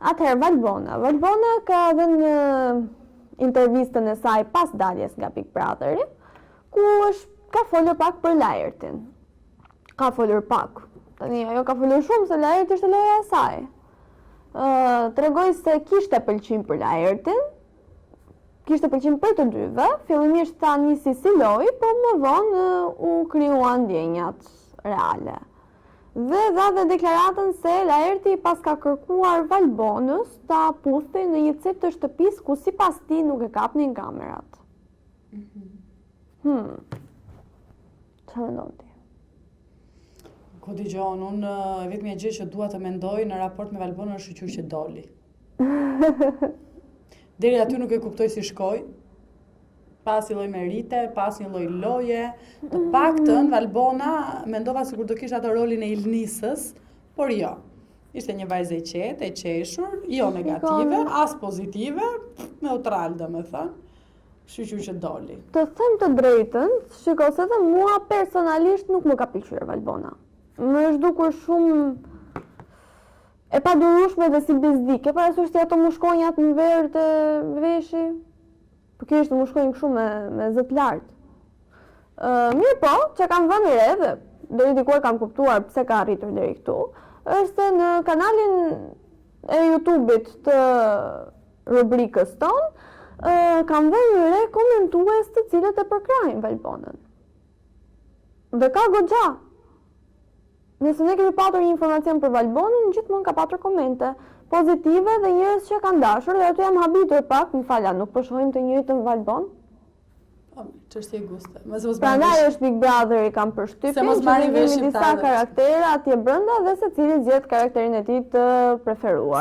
Atëherë Valbona ka dhënë një intervistën e saj pas daljes nga Big Brotheri, ku ka folur pak për Laertin. Ka folur pak. Tani ajo ka folur shumë se Laerti ishte loja e saj. Tregoi se kishte pëlqim për Laertin, kishte pëlqim për të dyve, fillimisht tha nisi si lojë, por më vonë u krijuan ndjenjat reale. Dhe dha dhe deklaratën se Laerti pas ka kërkuar Valbonës ta puthte në një cep të shtëpisë ku sipas tij nuk e kapnin kamerat. Çfarë mendon ti? Ku dëgjon, unë vetmja gjë që dua të mendoj në raport me Valbonën është shoqëri që doli. Deri aty nuk e kuptoj si shkoi. Pas një lloj merite, pas një lloj loje, të paktën Valbona mendova sikur do kishte atë rolin e Ilnisës, por jo. Ishte një vajzë e qetë, e qeshur, jo negative, as pozitive, neutral domethënë. Kështu që doli. Të them të drejtën, shiko se dhe mua personalisht nuk më ka pëlqyer Valbona. Më është dukur shumë e padurueshme dhe si bezdike, parasysh se ato mushkonjat në verë të veshi. Po kjo ishte mushkonjë kështu me zët lartë. Mirë po, që kam vënë re dhe deri dikuar kam kuptuar pse ka arritur deri këtu, është se në kanalin e YouTube-it të rubrikës tonë, kam vënë re komentues të cilët e përkrajnë Valbonën. Dhe ka goxha. Nëse ne kemi patur një informacion për Valbonën, gjithmonë ka patur komente pozitive dhe njerëz që kanë dashur, dhe aty jam habitur pak, më fala, nuk po shohim të njëjtën Valbon? Po, çështje guste. Prandaj është Big Brother i kam përshtypjen, se kemi disa karaktera atje brenda dhe secili zgjedh karakterin e tij të preferuar.